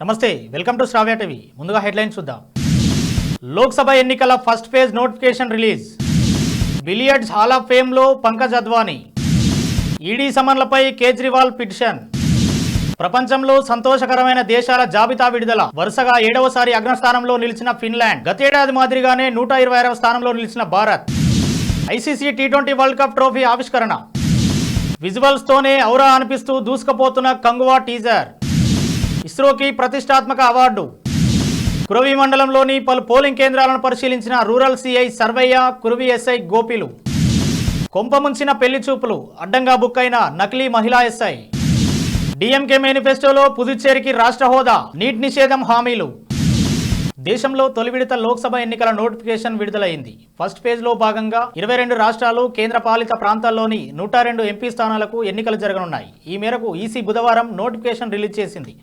నమస్తే, welcome to Shravya TV. ముందుగా headlines చూద్దాం. లోక్సభ ఎన్నికల first phase notification release. Billiards hall of ఫేమ్లో పంకజ్ అద్వానీ. ఈడీ సమన్లపై కేజ్రీవాల్ పిటిషన్. ప్రపంచంలో సంతోషకరమైన దేశాల జాబితా విడుదల. వరుసగా 7వసారి అగ్రస్థానంలో నిలిచిన ఫిన్లాండ్. గతేడాది మాదిరిగానే 126వ స్థానంలో నిలిచిన Bharat. ICC T20 world cup trophy ఆవిష్కరణ. విజువల్స్తోనే ఔరా అనిపిస్తూ దూసుకుపోతున్న కంగువా టీజర్. ఇస్రోకి ప్రతిష్టాత్మక అవార్డు. కురవి మండలంలోని పలు పోలింగ్ కేంద్రాలను పరిశీలించిన rural CI Sarvaiah, Kuravi SI గోపిలు. కొంపముంచిన పెళ్లి చూపులు, అడ్డంగా బుక్ అయిన నకిలీ మహిళా ఎస్ఐ. డిఎంకే మేనిఫెస్టోలో పుదుచ్చేరికి రాష్ట్ర హోదా, నీట్ నిషేధం హామీలు. దేశంలో తొలి విడత లోక్సభ ఎన్నికల నోటిఫికేషన్ విడుదలైంది. ఫస్ట్ ఫేజ్లో భాగంగా 22 రాష్ట్రాలు, కేంద్ర పాలిత ప్రాంతాల్లోని 102 ఎంపీ స్థానాలకు ఎన్నికలు జరగనున్నాయి. ఈ మేరకు ఈసీ బుధవారం నోటిఫికేషన్ రిలీజ్ చేసింది.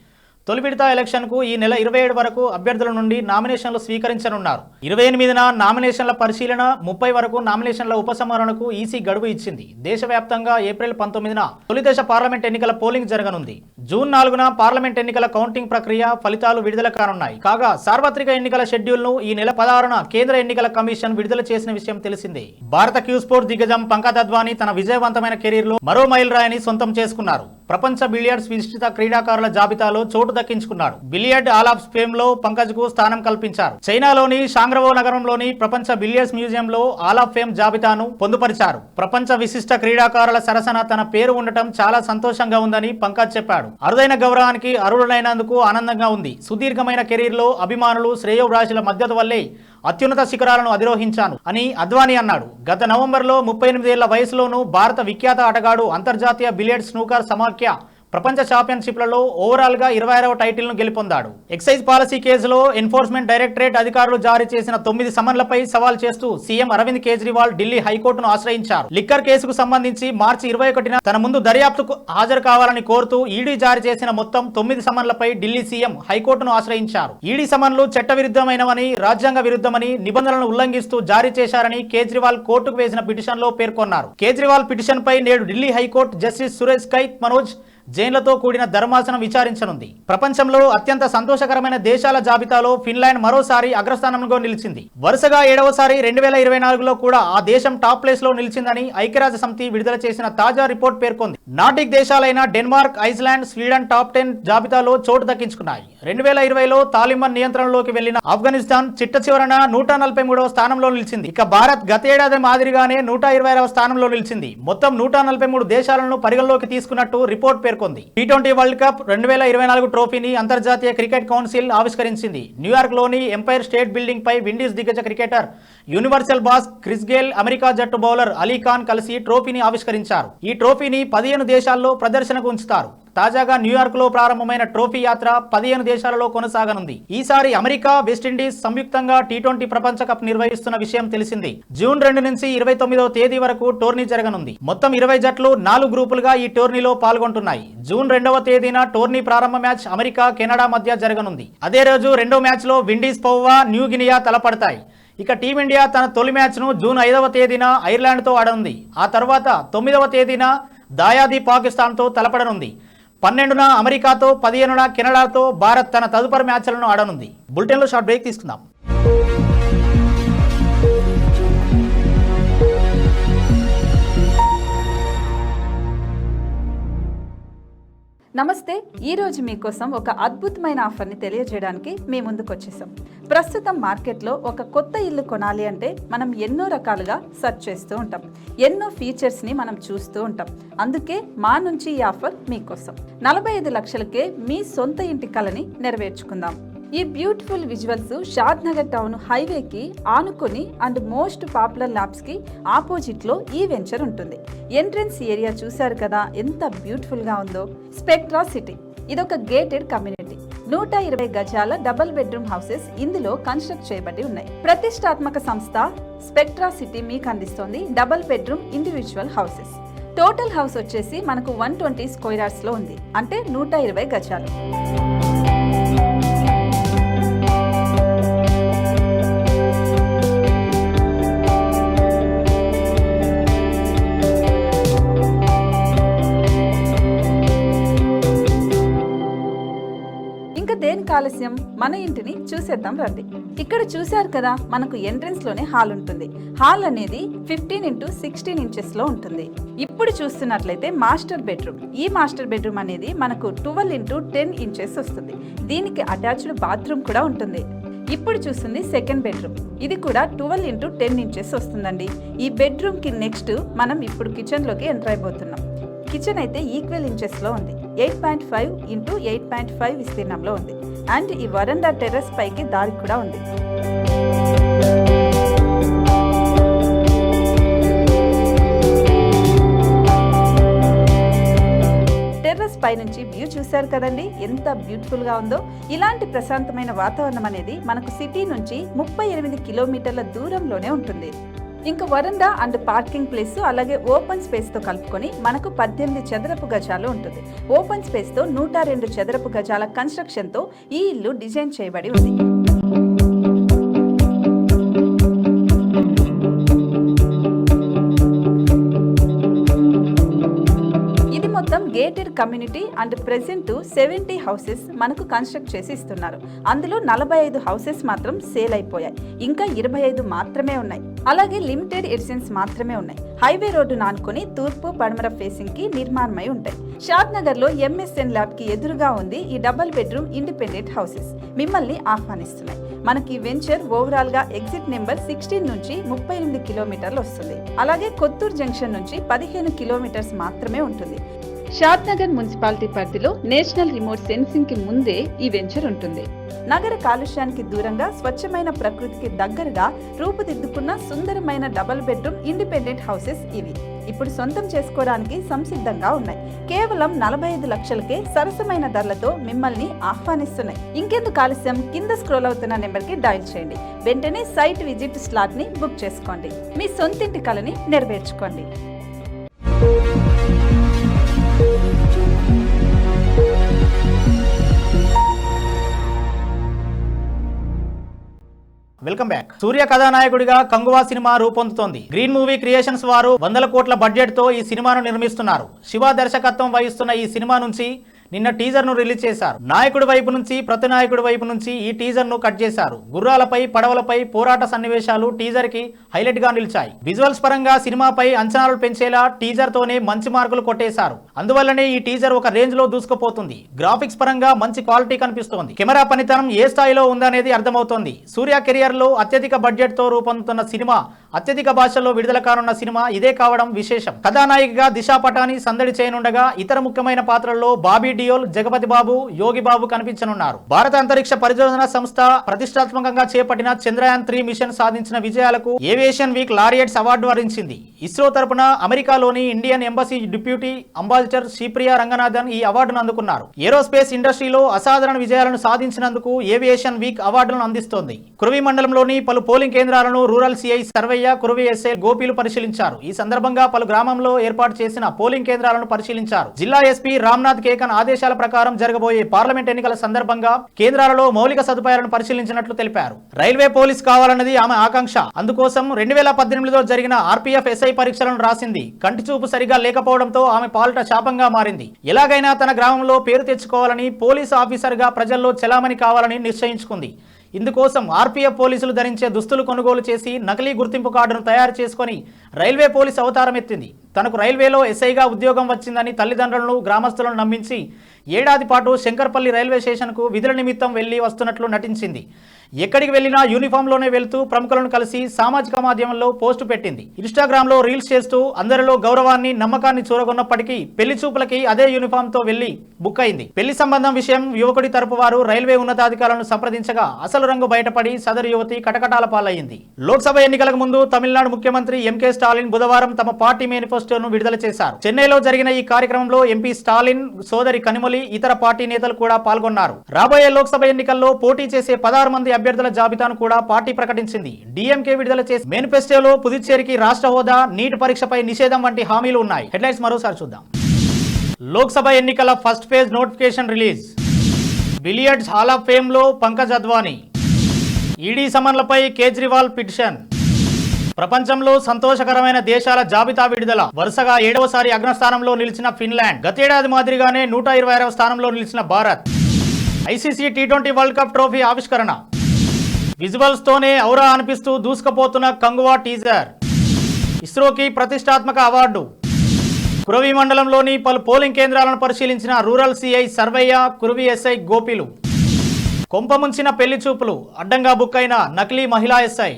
తొలి విడత ఎలక్షన్కు ఈ నెల 27 వరకు అభ్యర్థుల నుండి నామినేషన్లు స్వీకరించనున్నారు. 28న నామినేషన్ల పరిశీలన, 30 వరకు నామినేషన్ల ఉపసంహరణకు ఈసీ గడువు ఇచ్చింది. దేశవ్యాప్తంగా ఏప్రిల్ 19న తొలి దశ పార్లమెంట్ ఎన్నికల పోలింగ్ జరగనుంది. జూన్ 4న పార్లమెంట్ ఎన్నికల కౌంటింగ్ ప్రక్రియ, ఫలితాలు విడుదల కానున్నాయి. కాగా సార్వత్రిక ఎన్నికల షెడ్యూల్ను ఈ నెల 16న కేంద్ర ఎన్నికల కమిషన్ విడుదల చేసిన విషయం తెలిసిందే. భారత క్యూ స్పోర్ట్స్ దిగ్గజం పంకజ్ అద్వానీ తన విజయవంతమైన కెరీర్లో మరో మైలురాయిని సొంతం చేసుకున్నారు. ప్రపంచ బిలియర్డ్స్ విశిష్ట క్రీడాకారుల జాబితాలో చోటు దక్కించుకున్నాడు. బిలియర్డ్ హాల్ ఆఫ్ ఫేమ్ లో పంకజ్ కు స్థానం కల్పించారు. చైనాలోని షాంగ్రవో నగరంలోని ప్రపంచ బిలియర్డ్స్ మ్యూజియంలో హాల్ ఆఫ్ ఫేమ్ జాబితాను పొందుపరిచారు. ప్రపంచ విశిష్ట క్రీడాకారుల సరసన తన పేరు ఉండటం చాలా సంతోషంగా ఉందని పంకజ్ చెప్పాడు. అరుదైన గౌరవానికి అర్హుడైనందుకు ఆనందంగా ఉంది. సుదీర్ఘమైన కెరీర్ లో అభిమానులు, శ్రేయోభిలాషుల మద్దతు వల్లే అత్యున్నత శిఖరాలను అధిరోహించాను అని అద్వానీ అన్నాడు. గత నవంబర్లో 38 ఏళ్ల వయసులోనూ భారత విఖ్యాత ఆటగాడు అంతర్జాతీయ బిలియర్డ్స్ స్నూకర్ సమాఖ్య ప్రపంచ ఛాంపియన్షిప్లలో ఓవరాల్ గా 26వ టైటిల్ను గెలుపొందాడు. ఎక్సైజ్ పాలసీ కేసులో ఎన్ఫోర్స్మెంట్ డైరెక్టరేట్ అధికారులు జారీ చేసిన 9 సమన్లపై సవాల్ చేస్తూ సీఎం అరవింద్ కేజ్రీవాల్ ఢిల్లీ హైకోర్టును ఆశ్రయించారు. లిక్కర్ కేసుకు సంబంధించి మార్చి 21న తన ముందు దర్యాప్తుకు హాజరు కావాలని కోరుతూ ఈడీ జారీ చేసిన మొత్తం 9 సమన్లపై ఢిల్లీ సీఎం హైకోర్టును ఆశ్రయించారు. ఈడీ సమన్లు చట్ట విరుద్ధమైనవని, రాజ్యాంగ విరుద్ధమని, నిబంధనలను ఉల్లంఘిస్తూ జారీ చేశారని కేజ్రీవాల్ కోర్టుకు వేసిన పిటిషన్లో పేర్కొన్నారు. కేజ్రీవాల్ పిటిషన్ పై నేడు ఢిల్లీ హైకోర్టు జస్టిస్ సురేష్ కైత్ మనోజ్ జైన్లతో కూడిన ధర్మాసనం విచారించనుంది. ప్రపంచంలో అత్యంత సంతోషకరమైన దేశాల జాబితాలో ఫిన్లాండ్ మరోసారి అగ్రస్థానంలో నిలిచింది. వరుసగా 7వసారి 2024లో కూడా ఆ దేశం టాప్ ప్లేస్ లో నిలిచిందని ఐక్యరాజ్య సమితి విడుదల చేసిన తాజా రిపోర్ట్ పేర్కొంది. నార్డిక్ దేశాలైన డెన్మార్క్, ఐస్లాండ్, స్వీడన్ టాప్ 10 జాబితాలో చోటు దక్కించుకున్నాయి. 2020లో తాలిబాన్ నియంత్రణలోకి వెళ్లిన ఆఫ్ఘనిస్తాన్ చిట్ట చివరన 143వ స్థానంలో నిలిచింది. ఇక భారత్ గతేడాది మాదిరిగానే 126వ స్థానంలో నిలిచింది. మొత్తం 143 దేశాలను పరిగణలోకి తీసుకున్నట్టు రిపోర్ట్ పేర్కొంది. టీ20 వరల్డ్ కప్ 2024 ట్రోఫీని అంతర్జాతీయ క్రికెట్ కౌన్సిల్ ఆవిష్కరించింది. న్యూయార్క్ లోని ఎంపైర్ స్టేట్ బిల్డింగ్ పై విండీస్ దిగ్గజ cricketer, universal boss Chris Gayle, America జట్టు బౌలర్ అలీ ఖాన్ కలిసి ట్రోఫీని ఆవిష్కరించారు. ఈ ట్రోఫీని 15 దేశాల్లో ప్రదర్శనకు ఉంచుతారు. తాజాగా న్యూయార్క్ లో ప్రారంభమైన ట్రోఫీ యాత్ర 15 దేశాలలో కొనసాగనుంది. ఈసారి అమెరికా, వెస్టిండీస్ సంయుక్తంగా టీ20 ప్రపంచ కప్ నిర్వహిస్తున్న విషయం తెలిసింది. జూన్ 2 నుంచి 29వ తేదీ వరకు టోర్నీ జరగనుంది. మొత్తం 20 జట్లు 4 గ్రూపులుగా ఈ టోర్నీలో పాల్గొంటున్నాయి. జూన్ 2వ తేదీన టోర్నీ ప్రారంభ మ్యాచ్ అమెరికా, కెనడా మధ్య జరగనుంది. అదే రోజు రెండో మ్యాచ్ లో విండీస్, పౌవా, న్యూగినియా తలపడతాయి. ఇక టీమిండియా తన తొలి మ్యాచ్ను జూన్ 5వ తేదీన ఐర్లాండ్తో ఆడనుంది. ఆ తర్వాత 9వ తేదీన దాయాది పాకిస్తాన్తో తలపడనుంది. 12న అమెరికాతో, 15న కెనడాతో భారత్ తన తదుపరి మ్యాచ్లను ఆడనుంది. బులెటిన్లో షార్ట్ బ్రేక్ తీసుకుందాం. నమస్తే. ఈరోజు మీకోసం ఒక అద్భుతమైన ఆఫర్ని తెలియజేయడానికి మీ ముందుకు వచ్చేసాం. ప్రస్తుతం మార్కెట్లో ఒక కొత్త ఇల్లు కొనాలి అంటే మనం ఎన్నో రకాలుగా సెర్చ్ చేస్తూ ఉంటాం. ఎన్నో ఫీచర్స్ని మనం చూస్తూ ఉంటాం. అందుకే మా నుంచి ఈ ఆఫర్ మీకోసం. 45 లక్షలకే మీ సొంత ఇంటి కలని నెరవేర్చుకుందాం. ఈ బ్యూటిఫుల్ విజువల్స్ షాద్ నగర్ టౌన్ హైవేకి ఆనుకొని అండ్ మోస్ట్ పాపులర్ ల్యాబ్స్కి ఆపోజిట్లో ఈ వెంచర్ ఉంటుంది. ఎంట్రన్స్ ఏరియా చూశారు కదా ఎంత బ్యూటిఫుల్గా ఉందో. స్పెక్ట్రా సిటీ ఇదొక గేటెడ్ కమ్యూనిటీ. 120 గజాల డబుల్ బెడ్రూమ్ హౌసెస్ ఇందులో కన్స్ట్రక్ట్ చేయబడి ఉన్నాయి. ప్రతిష్టాత్మక సంస్థ స్పెక్ట్రా సిటీ మీకు అందిస్తోంది double bedroom individual houses. Total house వచ్చేసి మనకు 120 స్క్వేర్ యార్డ్స్లో ఉంది, అంటే 120 గజాలు. ఇంకెందుకు ఆలస్యం, మన ఇంటిని చూసేద్దాం రండి. ఇక్కడ చూశారు కదా, మనకు ఎంట్రన్స్ లోనే హాల్ ఉంటుంది. హాల్ అనేది 15x16 ఇంచెస్ లో ఉంటుంది. ఇప్పుడు చూస్తున్నట్లయితే మాస్టర్ బెడ్రూమ్. ఈ మాస్టర్ బెడ్రూమ్ అనేది మనకు 12x10 ఇంచెస్ వస్తుంది. దీనికి అటాచ్డ్ బాత్రూమ్ కూడా ఉంటుంది. ఇప్పుడు చూస్తుంది సెకండ్ బెడ్రూమ్. ఇది కూడా 12x10 ఇంచెస్ వస్తుందండి. ఈ బెడ్రూమ్ కి నెక్స్ట్ మనం ఇప్పుడు కిచెన్ లోకి ఎంటర్ అయిపోతున్నాం. కిచెన్ అయితే ఈక్వల్ ఇంచెస్ లో ఉంది. 8.5x8.5 విస్తీర్ణంలో ఉంది. అండ్ ఈ వరండా టెర్రస్ పైకి దారి కూడా ఉంది. టెర్రస్ పై నుంచి వ్యూ చూశారు కదండి, ఎంత బ్యూటిఫుల్ గా ఉందో. ఇలాంటి ప్రశాంతమైన వాతావరణం అనేది మనకు సిటీ నుంచి 38 కిలోమీటర్ల దూరంలోనే ఉంటుంది. ఇంకా వరండా అండ్ పార్కింగ్ ప్లేస్ అలాగే ఓపెన్ స్పేస్ తో కలుపుకొని మనకు 18 చదరపు గజాలు ఉంటుంది. ఓపెన్ స్పేస్ తో 102 చదరపు గజాల కన్స్ట్రక్షన్ తో ఈ ఇల్లు డిజైన్ చేయబడి ఉంది. మొత్తం gated community and present 70 houses మనకు కన్స్ట్రక్ట్ చేసి ఇస్తున్నారు. అందులో 45 హౌసెస్ మాత్రం సేల్ అయిపోయాయి. ఇంకా 25 మాత్రమే ఉన్నాయి. అలాగే లిమిటెడ్ ఎడిషన్స్ మాత్రమే ఉన్నాయి. హైవే రోడ్డు నానుకొని తూర్పు పడమర ఫేసింగ్ కి నిర్మాణమై ఉంటాయి. షాద్ నగర్ లో MSN ల్యాబ్ కి ఎదురుగా ఉంది ఈ డబుల్ బెడ్రూమ్ ఇండిపెండెంట్ హౌసెస్. మిమ్మల్ని ఆహ్వానిస్తున్నాయి. మనకి వెంచర్ ఓవరాల్ గా ఎగ్జిట్ నెంబర్ 16 నుంచి 38 కిలోమీటర్లు వస్తుంది. అలాగే కొత్తూరు జంక్షన్ నుంచి 15 కిలోమీటర్స్ మాత్రమే ఉంటుంది. షాద్ నగర్ మున్సిపాలిటీ పరిధిలో నేషనల్ రిమోట్ సెన్సింగ్ కి ముందే ఈ వెంచర్ ఉంటుంది. నగర కాలుష్యానికి దూరంగా స్వచ్ఛమైన ప్రకృతికి దగ్గరగా రూపుదిద్దుకున్న సుందరమైన డబుల్ బెడ్రూమ్ ఇండిపెండెంట్ హౌసెస్ ఇవి. ఇప్పుడు సొంతం చేసుకోవడానికి సంసిద్ధంగా ఉన్నాయి. కేవలం 45 లక్షలకే సరసమైన ధరలతో మిమ్మల్ని ఆహ్వానిస్తున్నాయి. ఇంకెందుకు ఆలస్యం, కింద స్క్రోల్ అవుతున్న నెంబర్ కి డయల్ చేయండి. వెంటనే సైట్ విజిట్ స్లాట్ ని బుక్ చేసుకోండి. మీ సొంతింటి కలని నెరవేర్చుకోండి. Welcome back. సూర్య కథానాయకుడిగా కంగువా సినిమా రూపొందుతోంది. గ్రీన్ మూవీ క్రియేషన్స్ వారు 100 కోట్ల బడ్జెట్ తో ఈ సినిమాను నిర్మిస్తున్నారు. శివ దర్శకత్వం వహిస్తున్న ఈ సినిమా నుంచి నిన్న టీజర్ ను రిలీజ్ చేశారు. నాయకుడి వైపు నుంచి ప్రతినాయకుడి వైపు నుంచి ఈ టీజర్ ను కట్ చేశారు. గుర్రాలపై పడవలపై పోరాట సన్నివేశాలు టీజర్ కి హైలైట్ గా నిలిచాయి. విజువల్స్ పరంగా సినిమాపై అంచనాలు పెంచేలా టీజర్ తోనే మంచి మార్కులు కొట్టేశారు. అందువల్లనే ఈ టీజర్ ఒక రేంజ్ లో దూసుకుపోతుంది. గ్రాఫిక్స్ పరంగా మంచి క్వాలిటీ కనిపిస్తోంది. కెమెరా పనితనం ఏ స్థాయిలో ఉందనేది అర్థమవుతోంది. సూర్య కెరియర్ లో అత్యధిక బడ్జెట్ తో రూపొందుతున్న సినిమా, అత్యధిక భాషల్లో విడుదల కానున్న సినిమా ఇదే కావడం విశేషం. కథానాయికగా దిశా పటాని సందడి చేయనుండగా ఇతర ముఖ్యమైన పాత్రల్లో బాబీ డియోల్, జగపతి బాబు, యోగి బాబు కనిపించనున్నారు. భారత అంతరిక్ష పరిశోధన సంస్థ ప్రతిష్టాత్మకంగా చేపట్టిన చంద్రయాన్ 3 మిషన్ సాధించిన విజయాలకు ఏవియేషన్ వీక్ లారియట్స్ అవార్డు వరించింది. ఇస్రో తరపున అమెరికాలోని Indian embassy deputy ambassador Sripriya Ranganathan ఈ అవార్డును అందుకున్నారు. ఏరోస్పేస్ ఇండస్ట్రీలో అసాధారణ విజయాలను సాధించినందుకు ఏవియేషన్ వీక్ అవార్డులను అందిస్తోంది. కురవి మండలంలోని పలు పోలింగ్ కేంద్రాలను rural CI Sarvaiah, Kuravi SI గోపీలు పరిశీలించారు. ఈ సందర్భంగా పలు గ్రామంలో ఏర్పాటు చేసిన పోలింగ్ కేంద్రాలను పరిశీలించారు. జిల్లా ఎస్పీ రామ్నాథ్ కేకన్ ఆదేశాల ప్రకారం జరగబోయే పార్లమెంట్ ఎన్నికల సందర్భంగా కేంద్రాలలో మౌలిక సదుపాయాలను పరిశీలించినట్లు తెలిపారు. రైల్వే పోలీస్ కావాలన్నది ఆమె ఆకాంక్ష. అందుకోసం 2018లో జరిగిన ఆర్పీఎఫ్ ఎస్ఐ పరీక్షలను రాసింది. కంటి చూపు సరిగా లేకపోవడంతో ఆమె పాలిట శాపంగా మారింది. ఎలాగైనా తన గ్రామంలో పేరు తెచ్చుకోవాలని, పోలీసు ఆఫీసర్ గా ప్రజల్లో చెలామణి కావాలని నిశ్చయించుకుంది. ఇందుకోసం ఆర్పీఎఫ్ పోలీసులు ధరించే దుస్తులు కొనుగోలు చేసి నకిలీ గుర్తింపు కార్డును తయారు చేసుకుని రైల్వే పోలీస్ అవతారం ఎత్తింది. తనకు రైల్వేలో ఎస్ఐగా ఉద్యోగం వచ్చిందని తల్లిదండ్రులను, గ్రామస్తులను నమ్మించి ఏడాది పాటు శంకర్పల్లి రైల్వే స్టేషన్కు విధుల నిమిత్తం వెళ్లి వస్తున్నట్లు నటించింది. ఎక్కడికి వెళ్లినా యూనిఫామ్లోనే వెళ్తూ ప్రముఖులను కలిసి సామాజిక మాధ్యమంలో పోస్టు పెట్టింది. ఇన్స్టాగ్రామ్లో రీల్స్ చేస్తూ అందరిలో గౌరవాన్ని, నమ్మకాన్ని చూరగొన్నప్పటికీ పెళ్లి చూపులకి అదే యూనిఫామ్తో వెళ్లి బుక్ అయింది. పెళ్లి సంబంధం విషయం యువకుడి తరపు వారు రైల్వే ఉన్నతాధికారులను సంప్రదించగా అసలు రంగు బయటపడి సదరు యువతి కటకటాల పాలయ్యింది. లోక్సభ ఎన్నికలకు ముందు తమిళనాడు ముఖ్యమంత్రి ఎంకే స్టాలిన్ బుధవారం తమ పార్టీ మేనిఫెస్టోను విడుదల చేశారు. చెన్నైలో జరిగిన ఈ కార్యక్రమంలో ఎంపీ స్టాలిన్ సోదరి కనిమొలి, ఇతర పార్టీ నేతలు కూడా పాల్గొన్నారు. రాబోయే లోక్సభ ఎన్నికల్లో పోటీ చేసే 16 మంది అభ్యర్థుల జాబితాను కూడా పార్టీ ప్రకటించింది. డీఎంకే విడుదల చేసే మేనిఫెస్టోలో పుదుచ్చేరికి రాష్ట్ర హోదా, నీట్ పరీక్షపై నిషేధం వంటి హామీలు ఉన్నాయి. హెడ్లైన్స్ మరోసారి చూద్దాం. లోక్సభ ఎన్నికల first phase notification release. Billiards hall of fame లో పంకజ్ అద్వానీ. ఈడీ సమన్లపై కేజ్రీవాల్ పిటిషన్. ప్రపంచంలో సంతోషకరమైన దేశాల జాబితా విడుదల. వరుసగా 7వసారి అగ్రస్థానంలో నిలిచిన ఫిన్లాండ్. గతేడాది మాదిరిగానే 126వ స్థానంలో నిలిచిన Bharat. ICC T20 world cup trophy ఆవిష్కరణ. విజువల్స్తోనే ఔరా అనిపిస్తూ దూసుకుపోతున్న కంగువా టీజర్. ఇస్రోకి ప్రతిష్టాత్మక అవార్డు. కురవి మండలంలోని పలు పోలింగ్ కేంద్రాలను పరిశీలించిన rural CI Sarvaiah, Kuravi SI గోపిలు. కొంపముంచిన పెళ్లి చూపులు, అడ్డంగా బుక్ అయిన నకిలీ మహిళా ఎస్ఐ.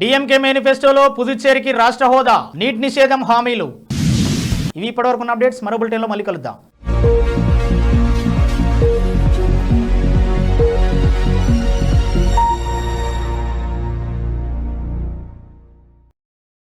డిఎంకే మేనిఫెస్టోలో పుదుచ్చేరికి రాష్ట్ర హోదా, నీట్ నిషేధం హామీలు. ఇవి ఇప్పటివరకు ఉన్న అప్డేట్స్. మరో బులెటిన్లో మళ్ళీ కలుద్దాం.